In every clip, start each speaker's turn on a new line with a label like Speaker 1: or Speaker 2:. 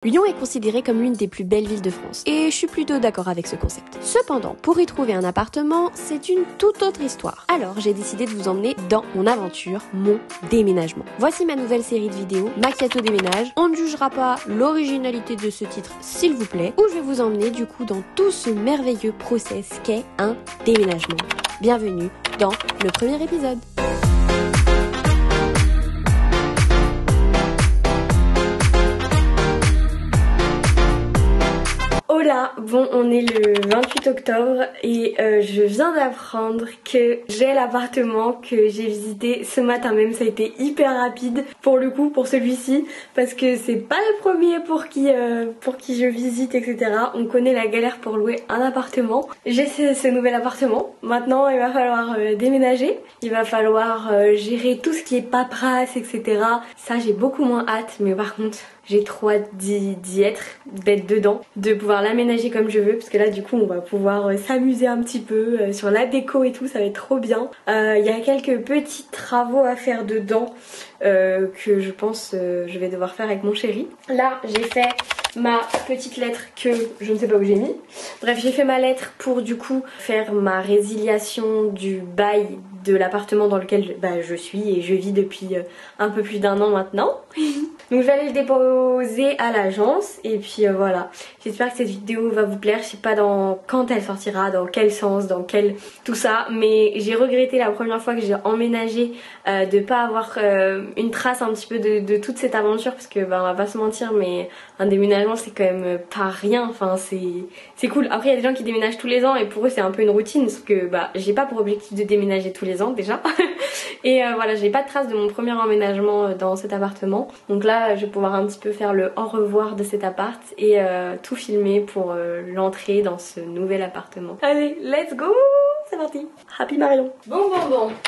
Speaker 1: Lyon est considérée comme l'une des plus belles villes de France, et je suis plutôt d'accord avec ce concept. Cependant, pour y trouver un appartement, c'est une toute autre histoire. Alors j'ai décidé de vous emmener dans mon aventure, mon déménagement. Voici ma nouvelle série de vidéos, Macchiato déménage. On ne jugera pas l'originalité de ce titre, s'il vous plaît, où je vais vous emmener du coup dans tout ce merveilleux process qu'est un déménagement. Bienvenue dans le premier épisode. Hola, bon on est le 28 octobre et je viens d'apprendre que j'ai l'appartement que j'ai visité ce matin même. Ça a été hyper rapide pour le coup, pour celui-ci, parce que c'est pas le premier pour qui je visite, etc. On connaît la galère pour louer un appartement. J'ai ce nouvel appartement, maintenant il va falloir déménager, il va falloir gérer tout ce qui est paperasse, etc. Ça j'ai beaucoup moins hâte, mais par contre j'ai trop hâte d'y être, d'être dedans, de pouvoir l'aménager comme je veux, parce que là du coup on va pouvoir s'amuser un petit peu sur la déco et tout, ça va être trop bien. Il y a quelques petits travaux à faire dedans que je pense je vais devoir faire avec mon chéri. Là j'ai fait ma petite lettre que je ne sais pas où j'ai mis. Bref, j'ai fait ma lettre pour du coup faire ma résiliation du bail de l'appartement dans lequel je suis et je vis depuis un peu plus d'1 an maintenant. Donc je vais aller le déposer à l'agence et puis voilà. J'espère que cette vidéo va vous plaire. Je sais pas quand elle sortira, dans quel sens, dans quel tout ça, mais j'ai regretté la première fois que j'ai emménagé de pas avoir une trace un petit peu de toute cette aventure, parce que on va pas se mentir, mais un déménagement c'est quand même pas rien. Enfin c'est cool. Après il y a des gens qui déménagent tous les ans et pour eux c'est un peu une routine, parce que j'ai pas pour objectif de déménager tous les ans déjà. Et voilà, j'ai pas de trace de mon premier emménagement dans cet appartement. Donc là je vais pouvoir un petit peu faire le au revoir de cet appart et tout filmer pour l'entrée dans ce nouvel appartement. Allez, let's go! C'est parti. Happy Marion. Bon,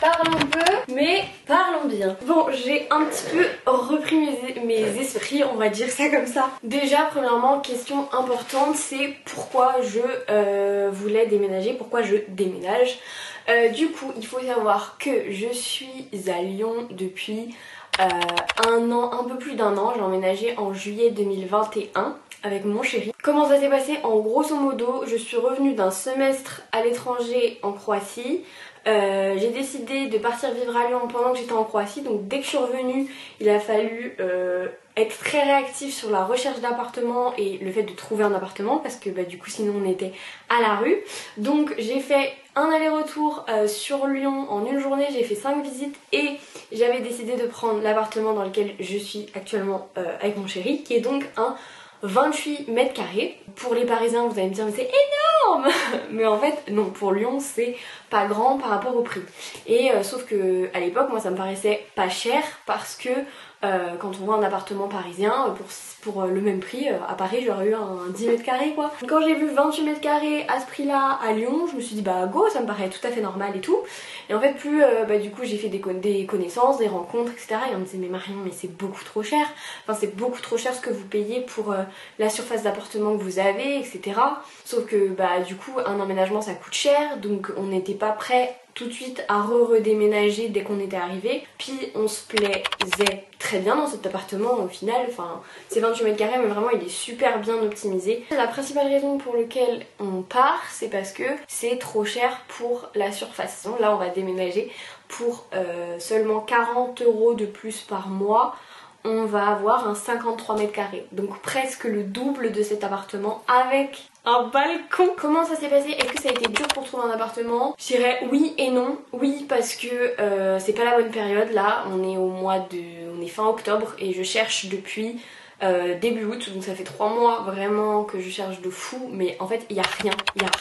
Speaker 1: parlons peu, mais parlons bien. Bon, j'ai un petit peu repris mes esprits, on va dire ça comme ça. Déjà, premièrement, question importante, c'est pourquoi je voulais déménager, pourquoi je déménage. Du coup, il faut savoir que je suis à Lyon depuis 1 an, un peu plus d'1 an. J'ai emménagé en juillet 2021 avec mon chéri. Comment ça s'est passé? En grosso modo, je suis revenue d'un semestre à l'étranger en Croatie. J'ai décidé de partir vivre à Lyon pendant que j'étais en Croatie, donc dès que je suis revenue, il a fallu être très réactif sur la recherche d'appartement et le fait de trouver un appartement, parce que du coup sinon on était à la rue. Donc j'ai fait un aller-retour sur Lyon en une journée, j'ai fait 5 visites et j'avais décidé de prendre l'appartement dans lequel je suis actuellement avec mon chéri, qui est donc un 28 mètres carrés. Pour les Parisiens, vous allez me dire mais c'est énorme. Mais en fait non, pour Lyon c'est pas grand par rapport au prix. Et sauf que à l'époque moi ça me paraissait pas cher, parce que quand on voit un appartement parisien pour le même prix, à Paris j'aurais eu un 10 mètres carrés quoi. Quand j'ai vu 28 mètres carrés à ce prix là à Lyon, je me suis dit go, ça me paraît tout à fait normal et tout. Et en fait plus du coup j'ai fait des connaissances, des rencontres, etc. Et on me disait mais Marion, mais c'est beaucoup trop cher. Enfin c'est beaucoup trop cher ce que vous payez pour la surface d'appartement que vous avez, etc. Sauf que du coup un emménagement ça coûte cher, donc on n'était pas prêt tout de suite à redéménager dès qu'on était arrivé. Puis on se plaisait très bien dans cet appartement au final. Enfin c'est 28 mètres carrés mais vraiment il est super bien optimisé. La principale raison pour laquelle on part, c'est parce que c'est trop cher pour la surface. Donc là on va déménager pour seulement 40 € de plus par mois. On va avoir un 53 mètres carrés, donc presque le double de cet appartement avec un balcon. Comment ça s'est passé? Est-ce que ça a été dur pour trouver un appartement? Je dirais oui et non. Oui parce que c'est pas la bonne période là, on est fin octobre et je cherche depuis début août, donc ça fait 3 mois vraiment que je cherche de fou, mais en fait il y a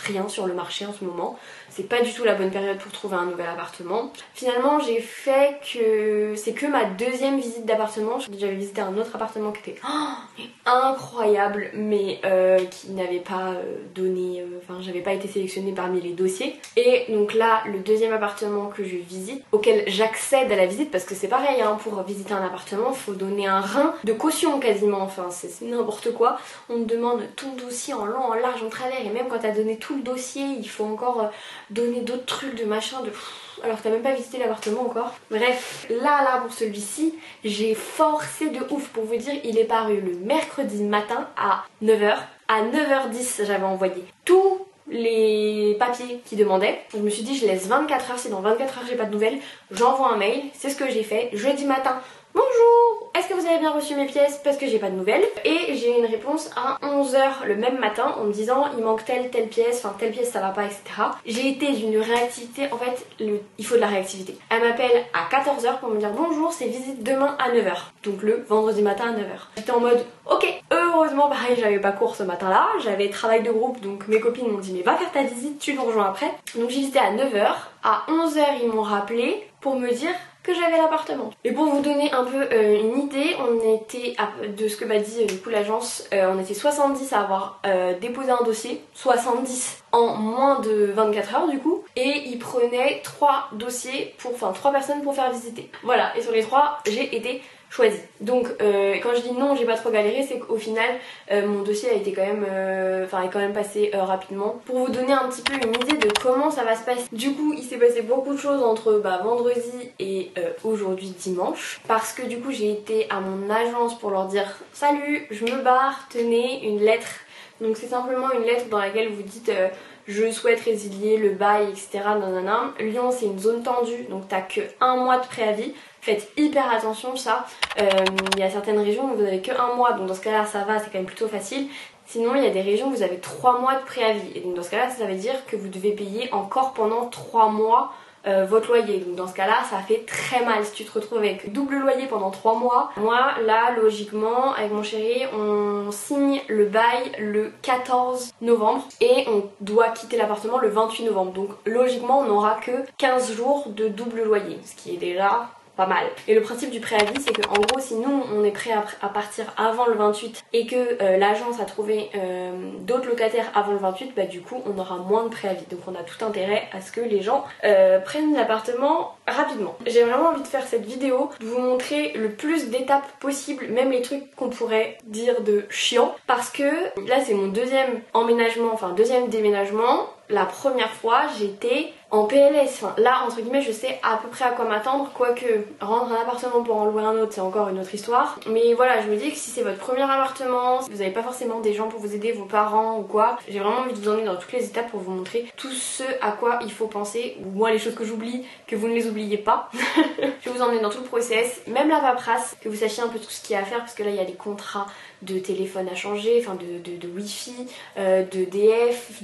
Speaker 1: rien sur le marché en ce moment. C'est pas du tout la bonne période pour trouver un nouvel appartement. Finalement j'ai fait que c'est que ma deuxième visite d'appartement. J'avais visité un autre appartement qui était incroyable, mais qui n'avait pas donné, j'avais pas été sélectionnée parmi les dossiers. Et donc là le deuxième appartement que je visite, auquel j'accède à la visite, parce que c'est pareil pour visiter un appartement faut donner un rein de caution quasiment. Enfin c'est n'importe quoi, on te demande tout le dossier en long, en large, en travers, et même quand t'as donné tout le dossier il faut encore donner d'autres trucs de machin, alors que t'as même pas visité l'appartement encore. Bref, là pour celui-ci, j'ai forcé de ouf. Pour vous dire, il est paru le mercredi matin à 9h. À 9h10, j'avais envoyé tous les papiers qui demandaient. Je me suis dit, je laisse 24 heures, si dans 24 heures j'ai pas de nouvelles, j'envoie un mail. C'est ce que j'ai fait. Jeudi matin, bonjour, est-ce que vous avez bien reçu mes pièces parce que j'ai pas de nouvelles? Et j'ai eu une réponse à 11h le même matin en me disant il manque telle pièce, enfin telle pièce ça va pas, etc. J'ai été d'une réactivité, en fait il faut de la réactivité. Elle m'appelle à 14h pour me dire bonjour, c'est visite demain à 9h. Donc le vendredi matin à 9h. J'étais en mode ok, heureusement pareil j'avais pas cours ce matin là, j'avais travail de groupe donc mes copines m'ont dit mais va faire ta visite, tu nous rejoins après. Donc j'ai visité à 9h, à 11h ils m'ont rappelé pour me dire que j'avais l'appartement. Et pour vous donner un peu une idée, on était, de ce que m'a dit du coup l'agence, on était 70 à avoir déposé un dossier, 70 en moins de 24 heures du coup, et ils prenaient 3 dossiers pour, enfin 3 personnes pour faire visiter. Voilà, et sur les 3, j'ai été choisie. Donc quand je dis non, j'ai pas trop galéré, c'est qu'au final mon dossier a été quand même, est quand même passé rapidement. Pour vous donner un petit peu une idée de comment ça va se passer. Du coup, il s'est passé beaucoup de choses entre vendredi et aujourd'hui dimanche, parce que du coup j'ai été à mon agence pour leur dire salut, je me barre, tenez une lettre. Donc c'est simplement une lettre dans laquelle vous dites je souhaite résilier le bail, etc. Nanana. Lyon c'est une zone tendue, donc t'as que 1 mois de préavis. Faites hyper attention ça. Il y a certaines régions où vous avez que 1 mois, donc dans ce cas là ça va, c'est quand même plutôt facile. Sinon il y a des régions où vous avez 3 mois de préavis. Et donc dans ce cas là ça veut dire que vous devez payer encore pendant 3 mois votre loyer. Donc dans ce cas là ça fait très mal si tu te retrouves avec double loyer pendant 3 mois. Moi là logiquement avec mon chéri on signe le bail le 14 novembre et on doit quitter l'appartement le 28 novembre. Donc logiquement on n'aura que 15 jours de double loyer, ce qui est déjà pas mal. Et le principe du préavis c'est que en gros si nous on est prêt à partir avant le 28 et que l'agence a trouvé d'autres locataires avant le 28, bah du coup on aura moins de préavis. Donc on a tout intérêt à ce que les gens prennent l'appartement rapidement. J'ai vraiment envie de faire cette vidéo, de vous montrer le plus d'étapes possibles, même les trucs qu'on pourrait dire de chiant, parce que là c'est mon deuxième emménagement, enfin deuxième déménagement. La première fois j'étais en PLS, enfin là entre guillemets je sais à peu près à quoi m'attendre, quoique rendre un appartement pour en louer un autre c'est encore une autre histoire. Mais voilà, je me dis que si c'est votre premier appartement, si vous n'avez pas forcément des gens pour vous aider, vos parents ou quoi, j'ai vraiment envie de vous emmener dans toutes les étapes pour vous montrer tout ce à quoi il faut penser, ou moi les choses que j'oublie, que vous ne les oubliez pas. Je vais vous emmener dans tout le process, même la paperasse, que vous sachiez un peu tout ce qu'il y a à faire, parce que là il y a des contrats de téléphone à changer, enfin de wifi, de DF,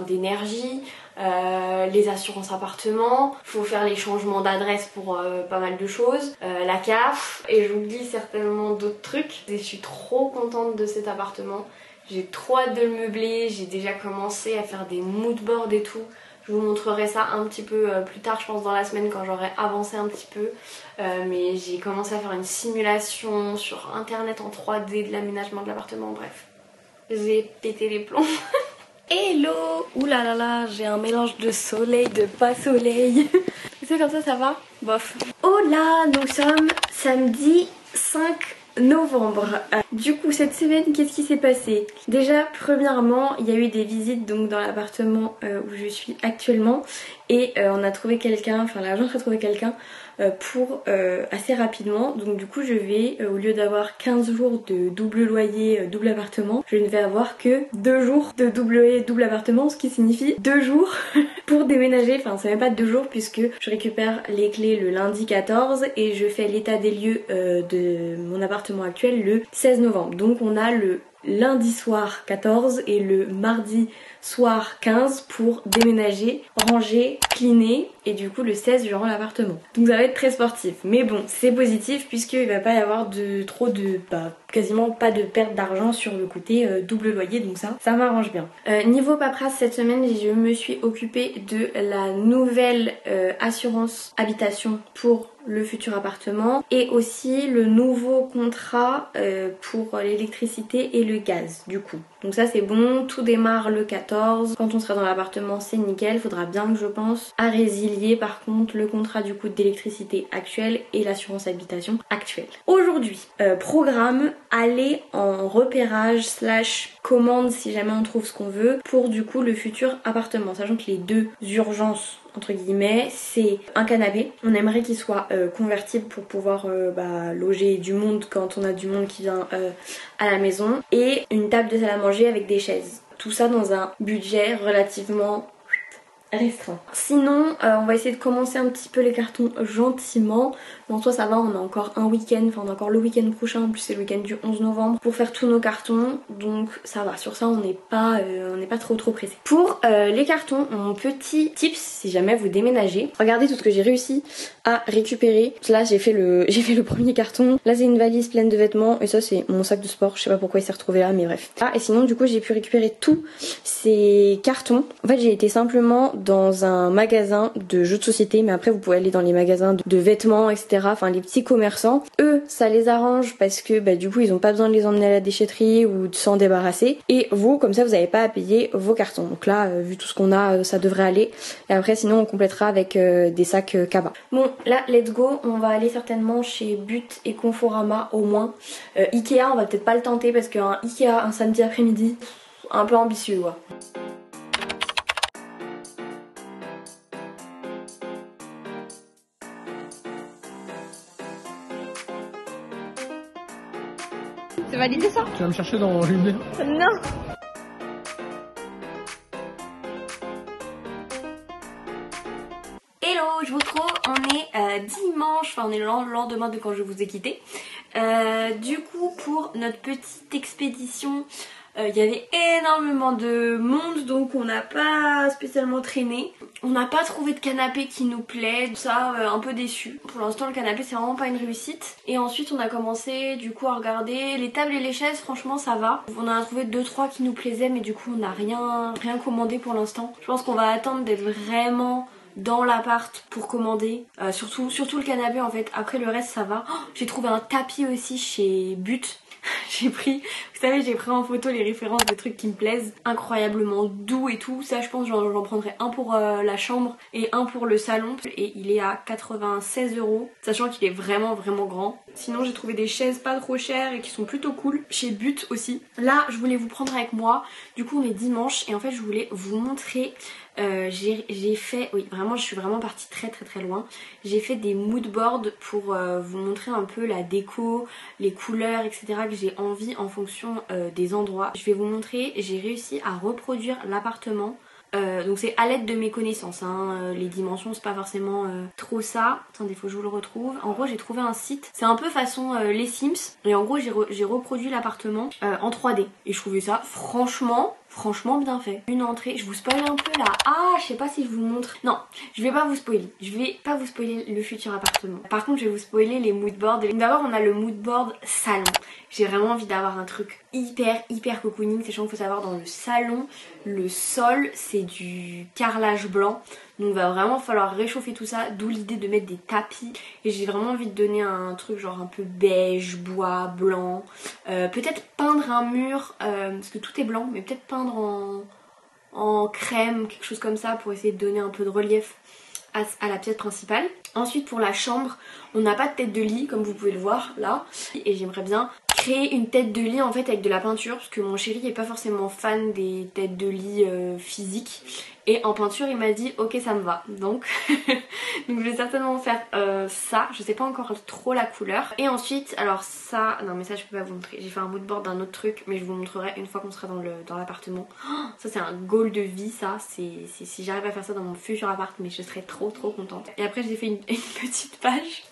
Speaker 1: d'énergie, les assurances appartements, faut faire les changements d'adresse pour pas mal de choses, la CAF, et j'oublie certainement d'autres trucs. Et je suis trop contente de cet appartement, j'ai trop hâte de le meubler, j'ai déjà commencé à faire des moodboards et tout. Je vous montrerai ça un petit peu plus tard, je pense dans la semaine quand j'aurai avancé un petit peu. Mais j'ai commencé à faire une simulation sur internet en 3D de l'aménagement de l'appartement, bref. J'ai pété les plombs. Hello! Ouh là là là, j'ai un mélange de soleil, de pas soleil. C'est comme ça va? Bof. Oh là, nous sommes samedi 5 novembre. Du coup cette semaine qu'est-ce qui s'est passé? Déjà premièrement il y a eu des visites donc dans l'appartement où je suis actuellement et on a trouvé quelqu'un, enfin l'agence a trouvé quelqu'un pour assez rapidement. Donc du coup je vais au lieu d'avoir 15 jours de double loyer, double appartement, je ne vais avoir que 2 jours de double loyer, double appartement, ce qui signifie 2 jours pour déménager. Enfin c'est même pas 2 jours puisque je récupère les clés le lundi 14 et je fais l'état des lieux de mon appartement actuel le 16 novembre. Donc on a le lundi soir 14 et le mardi soir 15 pour déménager, ranger, cleaner et du coup le 16 je rends l'appartement. Donc ça va être très sportif mais bon c'est positif puisqu'il va pas y avoir quasiment pas de perte d'argent sur le côté double loyer, donc ça m'arrange bien. Niveau paperasse cette semaine je me suis occupée de la nouvelle assurance habitation pour le futur appartement et aussi le nouveau contrat pour l'électricité et le gaz du coup. Donc ça c'est bon, tout démarre le 14. Quand on sera dans l'appartement c'est nickel, faudra bien que je pense à résilier par contre le contrat du coup d'électricité actuel et l'assurance habitation actuelle. Aujourd'hui, programme, aller en repérage / commande si jamais on trouve ce qu'on veut pour du coup le futur appartement, sachant que les 2 urgences entre guillemets, c'est un canapé. On aimerait qu'il soit convertible pour pouvoir loger du monde quand on a du monde qui vient à la maison. Et une table de salle à manger avec des chaises. Tout ça dans un budget relativement restreint. Sinon, on va essayer de commencer un petit peu les cartons gentiment. Mais en soi ça va, on a encore un week-end, enfin on a encore le week-end prochain, en plus c'est le week-end du 11 novembre pour faire tous nos cartons. Donc ça va, sur ça on n'est pas trop pressé. Pour les cartons, mon petit tips si jamais vous déménagez, regardez tout ce que j'ai réussi à récupérer. Là j'ai fait le premier carton. Là c'est une valise pleine de vêtements et ça c'est mon sac de sport. Je sais pas pourquoi il s'est retrouvé là mais bref. Ah et sinon du coup j'ai pu récupérer tous ces cartons. En fait j'ai été simplement dans un magasin de jeux de société, mais après vous pouvez aller dans les magasins de vêtements etc, enfin les petits commerçants. Eux ça les arrange parce que du coup ils ont pas besoin de les emmener à la déchetterie ou de s'en débarrasser, et vous comme ça vous n'avez pas à payer vos cartons. Donc là vu tout ce qu'on a ça devrait aller, et après sinon on complétera avec des sacs Kaba. Bon là let's go, on va aller certainement chez But et Conforama au moins. Ikea on va peut-être pas le tenter parce qu'un Ikea un samedi après-midi un peu ambitieux quoi.
Speaker 2: C'est validé ça?
Speaker 3: Tu vas me chercher dans une heure?
Speaker 2: Non.
Speaker 1: Hello, je vous retrouve, on est dimanche, enfin on est le lendemain de quand je vous ai quitté. Du coup pour notre petite expédition, il y avait énormément de monde donc on n'a pas spécialement traîné. On n'a pas trouvé de canapé qui nous plaît, ça un peu déçu. Pour l'instant le canapé c'est vraiment pas une réussite. Et ensuite on a commencé du coup à regarder les tables et les chaises, franchement ça va. On en a trouvé 2-3 qui nous plaisaient mais du coup on n'a rien commandé pour l'instant. Je pense qu'on va attendre d'être vraiment dans l'appart pour commander, surtout le canapé en fait. Après le reste ça va. Oh, j'ai trouvé un tapis aussi chez But. J'ai pris en photo les références des trucs qui me plaisent, incroyablement doux et tout. Ça je pense j'en prendrai un pour la chambre et un pour le salon, et il est à 96 €, sachant qu'il est vraiment grand. Sinon j'ai trouvé des chaises pas trop chères et qui sont plutôt cool chez But aussi. Là je voulais vous prendre avec moi, du coup on est dimanche et en fait je voulais vous montrer. J'ai fait, oui vraiment je suis vraiment partie très loin. J'ai fait des mood boards pour vous montrer un peu la déco, les couleurs etc que j'ai envie en fonction des endroits. Je vais vous montrer, j'ai réussi à reproduire l'appartement. Donc c'est à l'aide de mes connaissances hein. Les dimensions c'est pas forcément trop ça. Attendez faut que je vous le retrouve. En gros j'ai trouvé un site, c'est un peu façon les Sims, et en gros j'ai reproduit l'appartement en 3D et je trouvais ça franchement bien fait. Une entrée, je vous spoil un peu là. Ah je sais pas si je vous montre. Non je vais pas vous spoiler. Je vais pas vous spoiler le futur appartement. Par contre je vais vous spoiler les mood boards. D'abord on a le mood board salon. J'ai vraiment envie d'avoir un truc hyper cocooning, sachant qu'il faut savoir dans le salon le sol c'est du carrelage blanc. Donc va vraiment falloir réchauffer tout ça, d'où l'idée de mettre des tapis. Et j'ai vraiment envie de donner un truc genre un peu beige, bois, blanc. Peut-être peindre un mur, parce que tout est blanc, mais peut-être peindre en crème, quelque chose comme ça pour essayer de donner un peu de relief à la pièce principale. Ensuite pour la chambre, on n'a pas de tête de lit comme vous pouvez le voir là. Et j'aimerais bien créer une tête de lit en fait avec de la peinture, parce que mon chéri est pas forcément fan des têtes de lit physiques. Et en peinture il m'a dit ok ça me va, donc je vais certainement faire ça, je sais pas encore trop la couleur. Et ensuite alors ça, non mais ça je peux pas vous montrer, j'ai fait un mood board d'un autre truc mais je vous montrerai une fois qu'on sera dans l'appartement. Oh, ça c'est un goal de vie ça, c'est si j'arrive à faire ça dans mon futur appart, mais je serais trop contente. Et après j'ai fait une petite page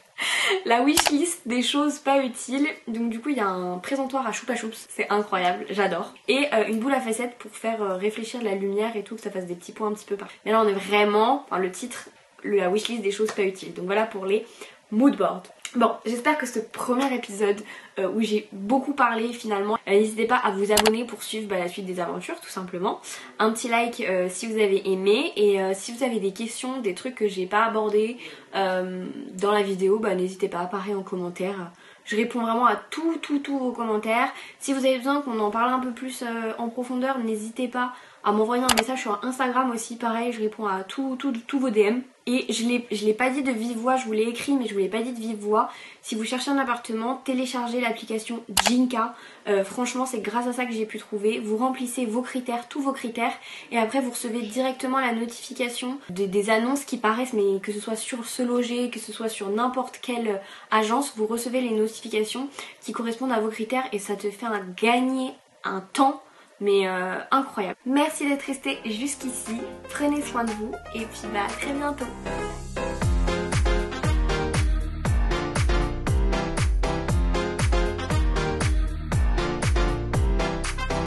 Speaker 1: la wishlist des choses pas utiles. Donc du coup il y a un présentoir à choupa choups, c'est incroyable, j'adore. Et une boule à facettes pour faire réfléchir la lumière et tout, que ça fasse des petits points un petit peu partout. Mais là on est vraiment, enfin le titre, la wishlist des choses pas utiles. Donc voilà pour les mood boards. Bon, j'espère que ce premier épisode où j'ai beaucoup parlé finalement, n'hésitez pas à vous abonner pour suivre la suite des aventures tout simplement. Un petit like si vous avez aimé, et si vous avez des questions, des trucs que j'ai pas abordés dans la vidéo, n'hésitez pas, pareil en commentaire. Je réponds vraiment à tous vos commentaires. Si vous avez besoin qu'on en parle un peu plus en profondeur, n'hésitez pas à m'envoyer un message sur Instagram aussi, pareil, je réponds à tous vos DM. Et je l'ai pas dit de vive voix, je vous l'ai écrit mais je vous l'ai pas dit de vive voix. Si vous cherchez un appartement, téléchargez l'application Jinka. Franchement c'est grâce à ça que j'ai pu trouver. Vous remplissez vos critères, tous vos critères, et après vous recevez directement la notification des annonces qui paraissent, mais que ce soit sur Se Loger, que ce soit sur n'importe quelle agence, vous recevez les notifications qui correspondent à vos critères et ça te fait gagner un temps mais incroyable. Merci d'être resté jusqu'ici, prenez soin de vous et puis à très bientôt.